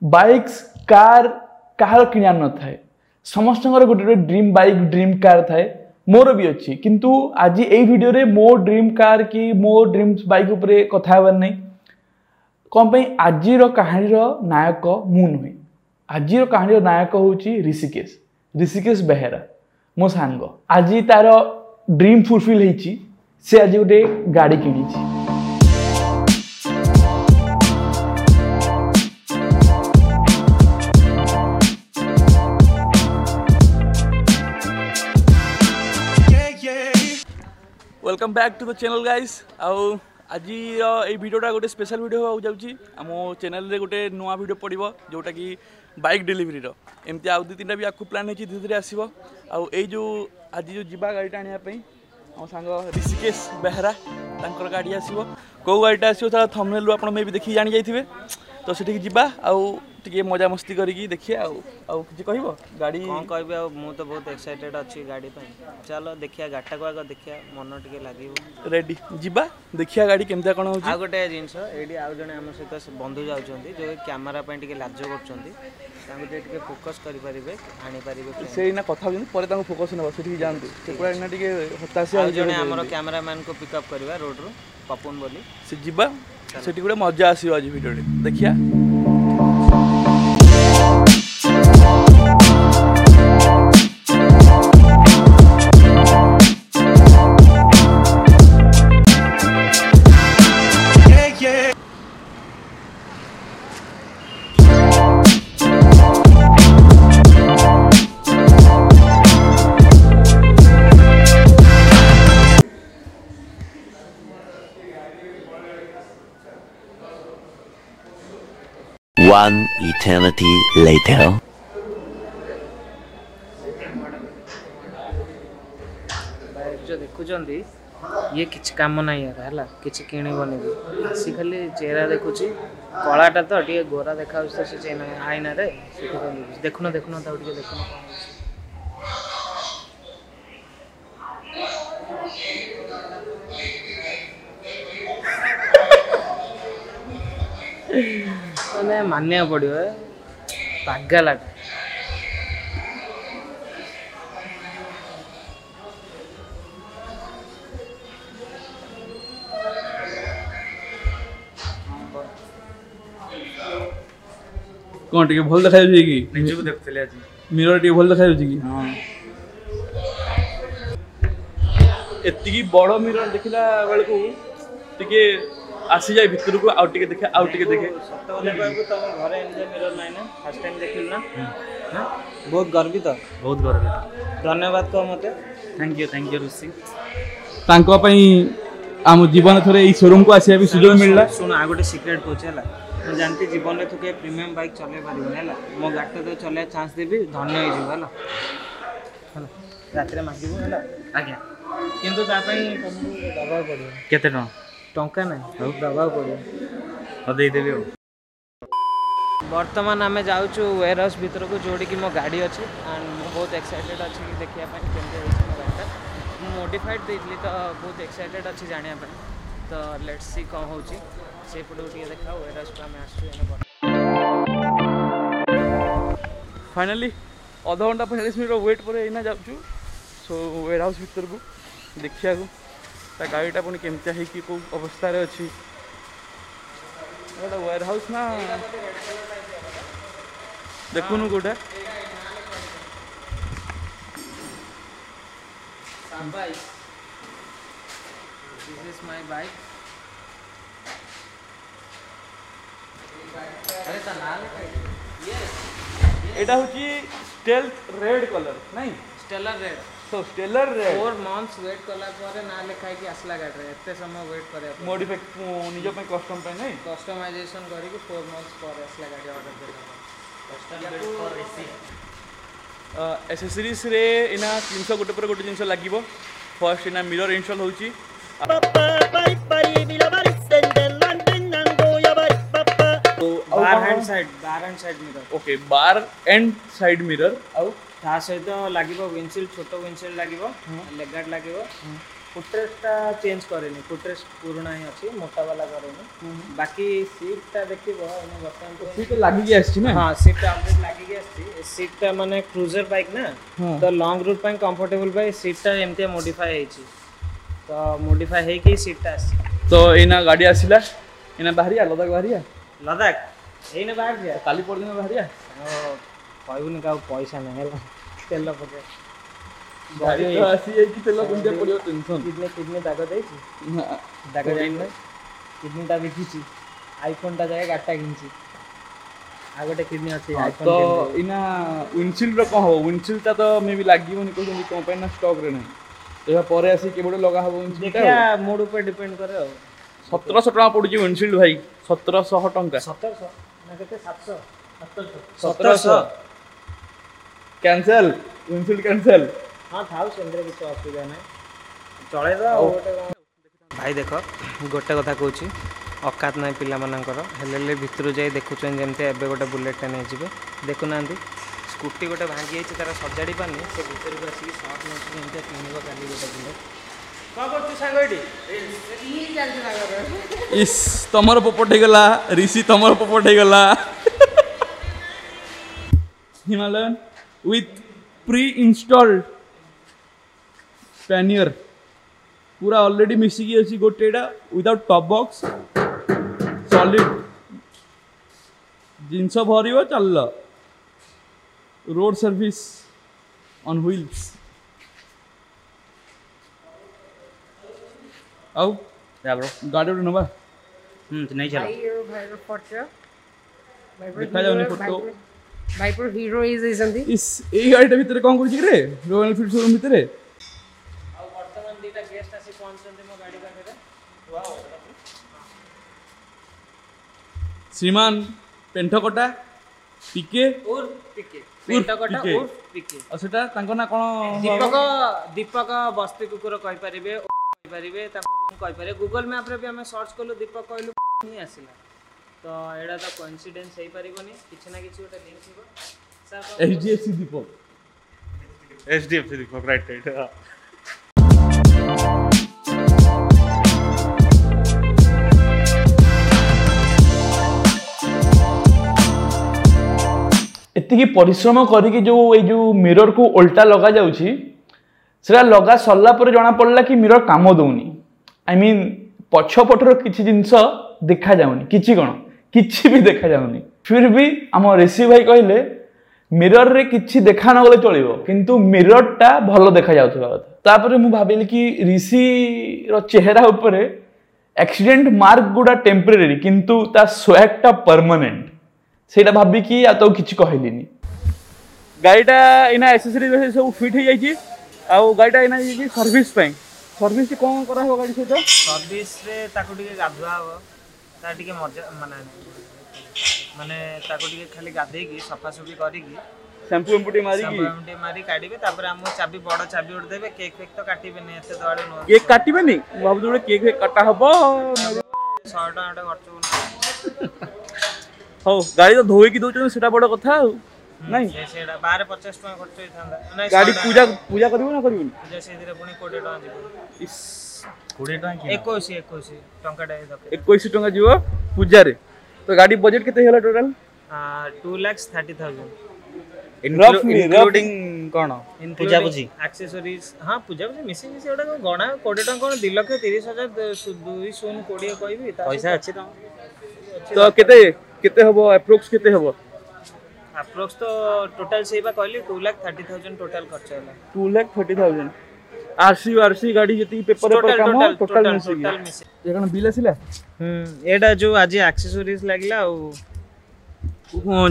Bikes car कहार किना न थाए समस्त गोटे ड्रीम बाइक ड्रीम कार थाए मोर भी अच्छी किंतु आज ये वीडियो रे मो ड्रीम कार कि मो ड्रीम बाइक उपरे कथा हबार नहीं कौन पे आज कहानी नायक मु नुहे आज कहानी नायक हूँ ऋषिकेश बेहेरा मो सांग आज तार ड्रीम फुलफिल होती से आज गोटे गाड़ी किणी welcome back to the channel guys आउ आज ये वीडियोटा गोटे स्पेशल वीडियो हो जाउची आम चैनल रे गोटे नुआ वीडियो पड़िबो जोटा कि बाइक डिलीवरी रो एमती आउ दु तीनटा भी आकु प्लान होची धीरे धीरे आसीबो आउ ए जो आज जो जिबा गाड़ीटा आनिया पई हम सांग ऋषिकेश बेहरा तांकर गाड़ी आसीबो को गाड़ीटा आसीबो ताला थंबनेल आपण मे भी देखि जानि जाइथिबे तो सेठी जिबा आउ टिके मजा मस्ती करिकी देखिए आउ किछि कहबो गाड़ी कोन कहबे मु तो बहुत एक्साइटेड अछि गाड़ी पे चलो देखिया गाटा को आगे देखिया मन टिके लागिबो रेडी जिबा देखिया गाड़ी केमता कोन होची आ गोटे जिंस एडी आ जने हम सहित बंधु जाउचंती जो कैमरा पे टिके लाज करचंती तांको टिके फोकस करि परिबे आनी परिबे से ना कथा होचंती परे तांको फोकस न बसठी जानतु से पूरा ना टिके हतासी आ जने हमर कैमरामैन को पिकअप करबा रोड रो पपुन बोली से जिबा सेठी गुडे मजा आसीबो आज वीडियो रे देखिया One eternity later. जो देखुचंदी ये किछ काम नहीं यार हला किछ किणी बने आसी खाली चेहरा देखुची कलाटा तो टिके गोरा देखाउ से चेहरा आईना रे देखुनो देखुनो ता टिके देखुनो मैंने मानने पड़ो पागल कौन टिके भल देखा जाउची कि निजु देखथले आज मिरर टिके भल देखा जाउची कि हां एतिकी बड़ मिरर देखिला बेल को टिके आसी जाए भितर को आउ टिके देखे सत्य बोले कहबो तम घरे एंजॉय मिरर नाही ना फर्स्ट टाइम देखिल ना हां बहुत गर्वित धन्यवाद को मते थैंक यू ऋषि तांको पई आम जीवन थोरे ई शोरूम को आसिया भी सुजो मिलला सुन आ गोटे सीक्रेट कोचेला मैं जानती जीवन में तो के प्रीमियम बाइक चले पारिबो हैला मो गाड़ी तो चले चांस देबी धन्य हो जिवो हैला रात रे मागिबो हैला आज्ञा किंतु ता पई तुमको दबाव पड़ियो केते टंका नहीं दबाव पड़ियो दे देबी वर्तमान आम जाऊँ वेयर हाउस भीतर को जोड़ी की मो गाड़ी अच्छी एंड मु बहुत एक्साइटेड अच्छी देखिया केमती होची मो गाड़ीटा मॉडिफाइड देइली तो बहुत एक्साइटेड अच्छी जानिया तो लेट्स सी कौन होची से पटो टिके देखा वेयर हाउस आम आसु फाइनली आधा घंटा 45 मिनट वेट पर एना जाऊँ सो वेयर हाउस भीतर को देखिया को ता गाड़ीटा पुणी केमतिया है कि को अवस्था रे अच्छी गोटा वेयर हाउस ना देखुनु गोटा दिस इज माय बाइक अरे ता लाल यस एटा होची स्टेल्थ रेड कलर नहीं स्टेलर रेड सो स्टेलर रेड 4 मंथ्स वेट कला पर ना लिखा है कि असला गाड़ी रे एते समय वेट करे मॉडिफाई निजो पे कस्टम पे नहीं कस्टमाइजेशन करी कि 4 मंथ्स पर असला गाड़ी ऑर्डर देला custom wait for AC accessories रे इना 300 गोटे पर गोटे जिंस लागिवो फर्स्ट इना मिरर इंस्टॉल होची bar hand side mirror okay bar end side mirror आउ ता सहित लागिवो विंडशील्ड छोटो विंडशील्ड लागिवो लेग गार्ड लागिवो फुटरेस्टा चेंज करेनि फुटरेस्ट पुराना ही अच्छी मोटा वाला करेनि बाकी सीटा देखिबो एने बर्तमान तो सीट लागी गया आछि ना हां सीटा अपडेट लागी गया आछि सीटा माने क्रूजर बाइक ना तो लॉन्ग रूट ପାଇଁ कंफर्टेबल बाय सीटा एमते मॉडिफाई हेछि तो मॉडिफाई हे कि सीटा आछि तो एना गाड़ी आसिला एना बाहरिया लदाख बाहरिया लदाख एने बाहर जा काली परदिन बाहरिया कहबुनी का पैसा नै हला तेल पके गाड़ी तो आसी है कि तेल कोन पड़ियो टेंशन किडनी दाग देछि दाग जाइन ना किडनी ता बिकिछि आईफोन ता जाय गाटा किनछि आ गोटे किडनी अछि आईफोन तो इना विंडशील्ड रो को हो विंडशील्ड ता तो मे भी लागिवनी कोन कंपनी ना स्टॉक रे नहीं एहा परे आसी केबोडे लगा हबो विंडशील्ड देखिया मूड ऊपर डिपेंड करे 1700 टका पड़ुची विंडशील्ड भाई 1700 टका 1700 ना केते 700 1700 कैंसिल विंडशील्ड कैंसिल हाँ थाउ सेंद्रे किसी असुविधा ना चले तो गोटे भाई देख गोटे कथा कहूँ अकात ना पिला मानकर हेले भितर जाई देखुचन जमते एबे गोटे बुलेट टे नहीं जिवे देखुना स्कूटी गोटे भांगी जाइए तार सजाड़ी पानी से भितर को आसिक सर्ट नोट एमती किणव काली गोटे बुलेट कौन कर सांग इस तमर पोपट हे गला ऋषि तमर पोपट हे गला Himalayan with pre installed pannier पूरा ऑलरेडी मिसिकी अछि गोटेडा विदाउट टॉप बॉक्स सॉलिड जिनस भरिव चल रोड सर्विस ऑन व्हील्स आउ या ब्रो गाड़ी नबा नहीं चलो Viper Fortra. देखा जाउनी photo Viper Hero is isn't इस ए गाड़ी भीतर कोन करछि रे रॉयल एनफील्ड शोरूम भीतर आ वर्तमान दीटा गेस्ट आसी पहुंचते मो गाड़ी पाखे वाओ श्रीमान पेंठकटा पीके और पीके पेंटकटा पीके। और पीके और सेटा तांको ना कोन दीपक बस्ती कुकुर कहि परिबे कहि परिबे ताको कहि परिबे गूगल मैप रे भी हमें सर्च करलो दीपक कहलु नहीं आसिला तो एडा तो कोइंसिडेंस हेई परिबोनी किछ ना किछ ओटा लिंक थिबो सर एचडीएफसी दीपक HDFC दीपक राइट एतिकी परिश्रम करिके जो मिरर को उल्टा लगा जाउछि सेटा लगा सरला पर जना पड़ला कि मिरर काम दउनी आई मीन पछपटर किछि जिंस देखा जाउनी किछि कोन किछि भी देखा जाउनी फिर भी हम ऋषि भाई कहले मिरर रे किछि देखा न गले चलिबो किंतु मिरर टा भलो देखा जाउथबा कथा तापर मु भाबिल कि ऋषि रो चेहरा ऊपर एक्सीडेंट मार्क गुडा टेम्परेरी किंतु ता स्वैग टा परमानेंट सेटा भाबी कि आ तो किछि कहलिनी गाड़ीटा इना एक्सेसरीज वैसे सब फिट हो जाइछि आ गाड़ीटा इना जे सर्विस पई सर्विस कोन करा हो गाड़ी से तो सर्विस रे ताको टिके गाधुआ हो ता टिके मजा माने ताको टिके खाली गाधे की सफा सुफी करी की शैम्पू एम्पूटी मारी की एमटी मारी काढिबे तापर हम चाबी बड़ चाबी उड़ देबे केक फेक तो काटिबे ने एते दवाडे नो केक काटिबेनी भाबु जोडे केक काटा हबो 100 टका खर्च हो गाड़ी तो धोई की दउछन सेटा बड़ कथा नहीं से सेडा 12 50 टका खर्च होई थांदा नहीं गाड़ी पूजा पूजा करबो ना करबो पूजा से धीरे पुनी 20 टका जीव इस 20 टका की 21 टका डे दके 21 टका जीव पूजा रे तो गाड़ी बजट केते होला टोटल 2,30,000 इंक्लूडिंग कोन पूजा पूजी एक्सेसरीज हां पूजा पूजी मिसिंग से ओडा गणा 20 टका कोन 2,30,000 2,20 कहबी पैसा अछि त तो केते केते हबो अप्रोक्स केते हबो अप्रोक्स तो टोटल सेबा कहली 2,30,000 टोटल खर्च होला 2,30,000 आरसी गाड़ी जति पेपर पर काम टोटल मिसिंग एखन बिल आसिला एडा जो आज एक्सेसरीज लागला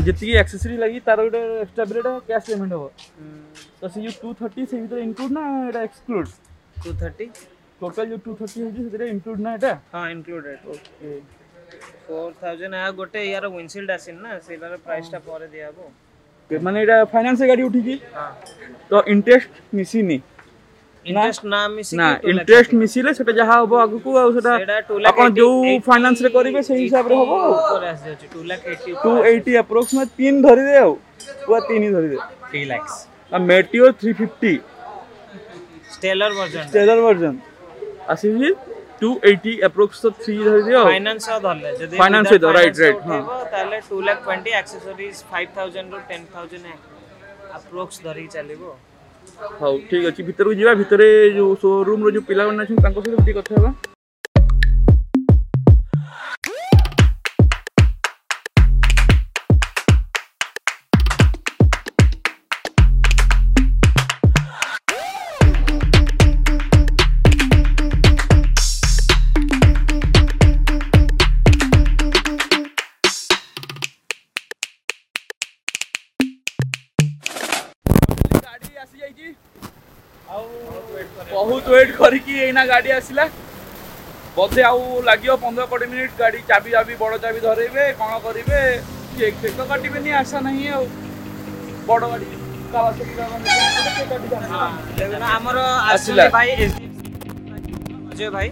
जति एक्सेसरी लगी तार गोटे एक्स्ट्रा बिल कैश पेमेंट हो तो से 230 से भीतर इंक्लूड ना एटा एक्सक्लूड 230 टोटल जो 230 है से इंक्लूड ना एटा हां इंक्लूडेड ओके 4,000 आ गोटे यार विंडशील्ड आसिन ना सेलार प्राइस टा परे दियाबो माने एटा फाइनेंस गाड़ी उठी की हां तो इंटरेस्ट मिसिनी इंटरेस्ट ना मिसी ना इंटरेस्ट मिसिले सेटा जहा होबो आगु को आ सेटा अपन जो फाइनेंस रे करिवे से हिसाब रे होबो ऊपर आसी जाची 2,80 280 अप्रोक्सीमेट 3 धरि दे आ पूरा 3 ही धरि दे 3 लाख आ Meteor 350 stellar version stellar version आसी 280 अप्रोक्स तो 3 धरि दियो फाइनेंस धरले जदी फाइनेंस सहित राइट हां ताले 220 एक्सेसरीज 5000 रो 10000 अप्रोक्स धरि चलिबो। हाउ ठीक अछि भीतर को जीवा भीतर जो शोरूम रो जो पिला बना छै तांको से कथा हेबा। बहुत वेट करिकी गाड़ी आसला बोधे आउ लगे 15-20 मिनिट गाड़ी चाबी चाबी बड़ चाबी धरेबे कौन करेंगे चेक चेक तो काटे आशा नहीं आ बड़ गाड़ी अजय भाई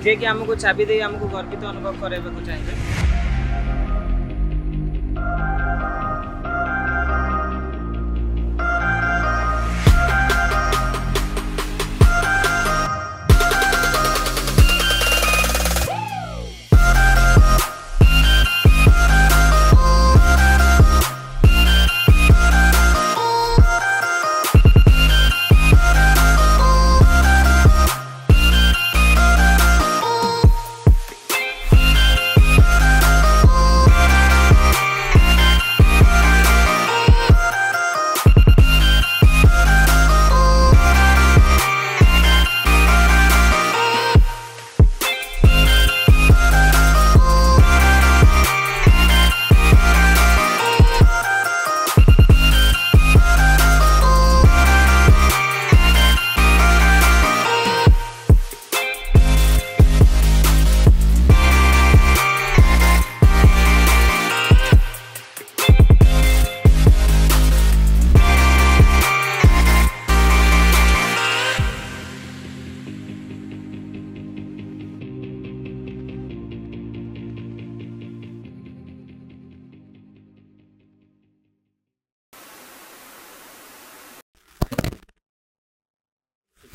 जे कि हमको चाबी दे हमको गर्वित अनुभव कराइबा चाहिए।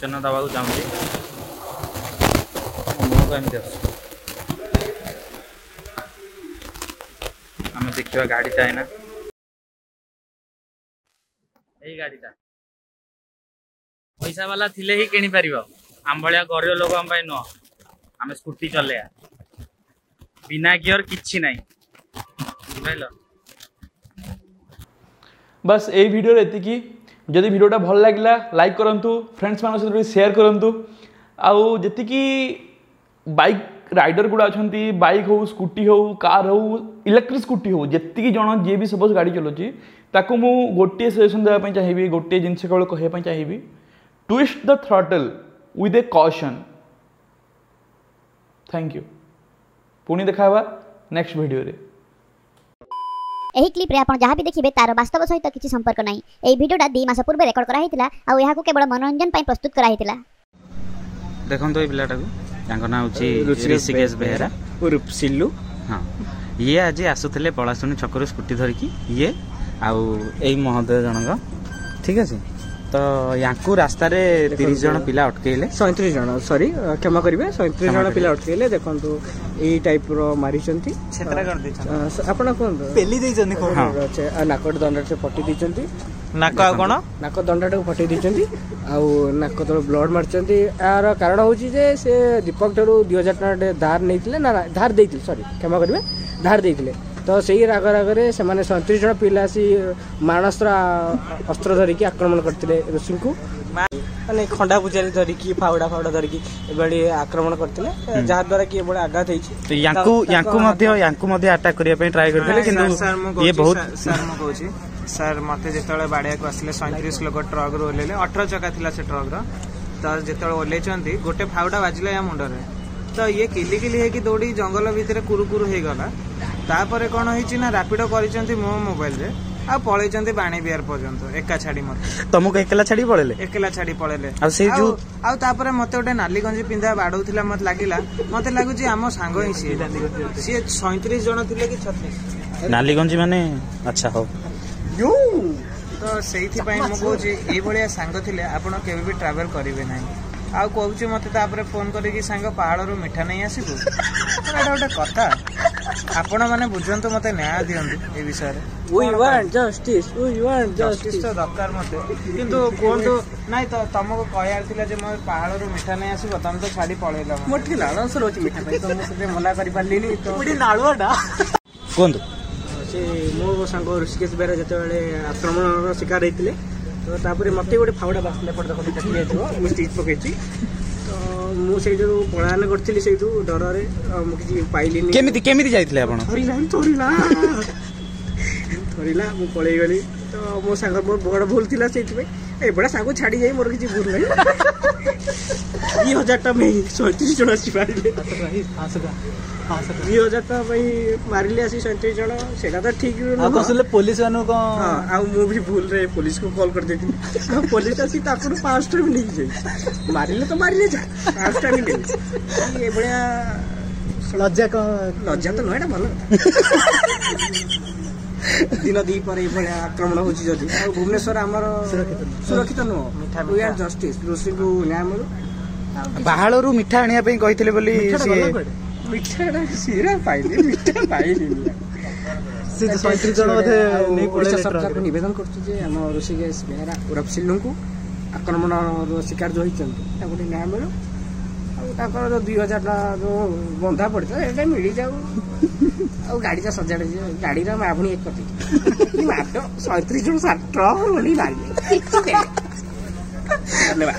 सूचना दवा चाहूँगी मुँह को एमती आम देखा गाड़ीटा है ना यही गाड़ीटा पैसा वाला थिले ही किनी पार आम भाया गरीब लोक आम नुह आम स्कूटी चलैया बिना गियर किछि नहीं बुझल। बस यही वीडियो एतिकी जदि वीडियोटा भल लगिला लाइक करंतु फ्रेंड्स मान सहित शेयर करंतु आउ जतिकी बाइक राइडर गुड़ा अच्छा बाइक हो स्कूटी हो कार हो इलेक्ट्रिक स्कूटी हो जी जन जी भी सपोज गाड़ी चलाऊँगी ताकू मु गोटे सजेसन देवाई चाहिए गोटे जिनस केवल कहवाई चाहिए twist the throttle with A caution. Thank you पुणी देखा नेक्स्ट वीडियो रे। एही क्लिप रे आपण जहाँ भी देखिए तार वास्तव सहित किसी संपर्क नहीं। एही वीडियोटा 2 मास पूर्व रेकर्ड कराइतिला आ एहा को केवल मनोरंजन पई प्रस्तुत कराइतिला। देखंतो ए पिलाटा को तांको ना होची ऋषिकेश बेहेरा उर्फ सिल्लू। हां ये आज आसुथले पलासुनी छकरो स्कूटी धरिकी ये आउ एई महोदय जनक ठीक अछि तो यांकू रास्ता रे 30 जन पिला अटकेले 37 जन सॉरी क्षमा करिवे 37 जन पिला अटकेले देखंतु एई टाइप रो मारिचंती क्षेत्र कर दै आपण कोन पेली दै जनी कोन अच्छा नाकट दंडा से पट्टी दिचंती नाक कोन नाक दंडा को पट्टी दिचंती आउ नाक तो ब्लड मारचंती यार कारण होची जे से दीपक ठरू 2000 टका धार नैतिले ना धार देइतिले सॉरी क्षमा करिवे धार देइतिले तो सही राग रागरे से 37 जन पिला सी मानस्त्र अस्त्र धरिकी आक्रमण करते ऋषि को माने खंडा पूजा धरिकी फावड़ा फावड़ा धरिकी एबडी आक्रमण करते जहाँ द्वारा कि एबडी आघात होइछि तो यांकू मध्य अटैक करिया पे ट्राई करथिले किंतु ये बहुत सर मो कहूछि सर मते जेतळे बाडिया को आसले 37 लोक ट्रक रो ओलेले 18 चका थिला से ट्रक रो तो जेतळे ओलेचंती गोटे फावड़ा बाजिला या मुंड रे तो ये किली किली हे कि दौड़ी जंगल भितर कुरुकुरु हे गला तापर कौन होइछि ना रैपिडो करिसंती मो मोबाइल रे आ पळैचंती बाणी बिहार पर्यंत एका छाड़ी मत तुमको एकला छाड़ी पळेले एकला छाड़ी पळेले आ से जो आ तापर मते ओटे नाली गंजी पिंधा बाडौथिला मत लागिला मते लागुची आमो सांगो ही सी 37 जण थिले कि 36 नाली गंजी माने अच्छा हो यो तो सेइथि पई मो कहूची ए भलिया सांग थिले आपण केबे भी ट्रैवल करिवे नाही ଆଉ କହୁଛି ମତେ ତାପରେ ଫୋନ କରିକି ସାଙ୍ଗ ପାହାଡ଼ରୁ ମିଠା ନେଇ ଆସିବୁ। ଏଇଟା ଗୋଟେ କଥା। ଆପଣ ମାନେ ବୁଝନ୍ତୁ, ମତେ ନ୍ୟାୟ ଦିଅନ୍ତୁ ଏ ବିଷୟରେ। ଜଷ୍ଟିସ୍ ତ ଦରକାର ମତେ, କିନ୍ତୁ କୁହନ୍ତୁ ନାଇଁ ତ ତମକୁ କହିବାର ଥିଲା ଯେ ମୋ ପାହାଡ଼ରୁ ମିଠା ନେଇ ଆସିବ, ତମେ ତ ଛାଡି ପଳେଇଲ। ମୋର ଟିକେ ଲାଳସ ରହୁଛି ମିଠା ପାଇଁ, ତ ମୁଁ ସେଥିପାଇଁ ମନା କରିପାରିଲିନି। ନାଳୁଆଟା କୁହନ୍ତୁ। ସେ ମୋ ସାଙ୍ଗ ଋଷିକେଶ ବେହେରା ଯେତେବେଳେ ଆକ୍ରମଣର ଶିକାର ହେଇଥିଲେ, ତ ତାପରେ ମୋତେ ଗୋଟେ ଫାଉଡ଼ା ବାସିଲା ଏପଟେ ଦେଖନ୍ତୁ କାଟି ଯାଇଥିବ, ମୁଁ ଷ୍ଟିଚ୍ ପକେଇଛି। ତ ମୁଁ ସେଇଠୁ ପଳାୟନ କରିଥିଲି ସେଇଠୁ ଡରରେ, ମୁଁ କିଛି ପାଇଲିନି। କେମିତି ଯାଇଥିଲେ ଆପଣ? ଥରିଲା ମୁଁ ପଳେଇଗଲି। ତ ମୋ ସାଙ୍ଗ ମୋର ବଡ଼ ଭୁଲ ଥିଲା, ସେଇଥିପାଇଁ ଏଭଳିଆ ସାଙ୍ଗ ଛାଡ଼ି ଯାଇ ମୋର କିଛି ଭୁଲ ନାହିଁ। 2000 ଟଙ୍କା ପାଇଁ 37 ଜଣ ଆସି ମାରିଲେ। 2000 ଟଙ୍କା ପାଇଁ ମାରିଲେ ଆସି 37 ଜଣ, ସେଇଟା ତ ଠିକ ପୋଲିସ ମାନଙ୍କୁ ହଁ। ଆଉ ମୁଁ ବି ଭୁଲରେ ପୋଲିସକୁ କଲ୍ କରିଦେଇଥିଲି। ପୋଲିସ ଆସି ତାଙ୍କର 500 ଟଙ୍କା ବି ନେଇକି ଯାଇଛି। ମାରିଲେ ତ ମାରିଲେ, 500 ଟଙ୍କା ବି ନେଇଛି। ଏଭଳିଆ ଲଜ୍ଜା ତ ନୁହେଁ, ଏଇଟା ଭଲ କଥା। ଦିନ ଦି ପରେ ଏଇଭଳିଆ ଆକ୍ରମଣ ହଉଛି ଯଦି, ଆଉ ଭୁବନେଶ୍ୱର ଆମର ସୁରକ୍ଷିତ ନୁହଁ। ଜଷ୍ଟିସ୍ ଦୋଷୀଙ୍କୁ ନ୍ୟାୟ ମିଳୁ। ପାହାଡ଼ରୁ ମିଠା ଆଣିବା ପାଇଁ କହିଥିଲେ ବୋଲି ମିଠା ପାଇଲି। ଓଡ଼ିଶା ସରକାରକୁ ନିବେଦନ କରୁଛୁ ଯେ ଆମ ଋଷିକେଶ ବେହେରା ଓରଫ ସିଲୁଙ୍କୁ ଆକ୍ରମଣର ଶିକାର ଯେଉଁ ହେଇଛନ୍ତି ତାଙ୍କୁ ଟିକେ ନ୍ୟାୟ ମିଳୁ। ଆଉ ତାଙ୍କର ଯେଉଁ 2000 ଟଙ୍କା ଯେଉଁ ବନ୍ଧା ପଡ଼ିଥିଲା ସେଇଟା ମିଳିଯାଉ। ଆଉ ଗାଡ଼ିଟା ସଜାଡ଼ି ଦିଅ। ଗାଡ଼ିର ମା ଭୁଣି ଏକ କରିଦେଇଛି। ମାତ୍ର 37 ଜଣ ଟ୍ରକ୍ ମାରିଲେ। ଧନ୍ୟବାଦ।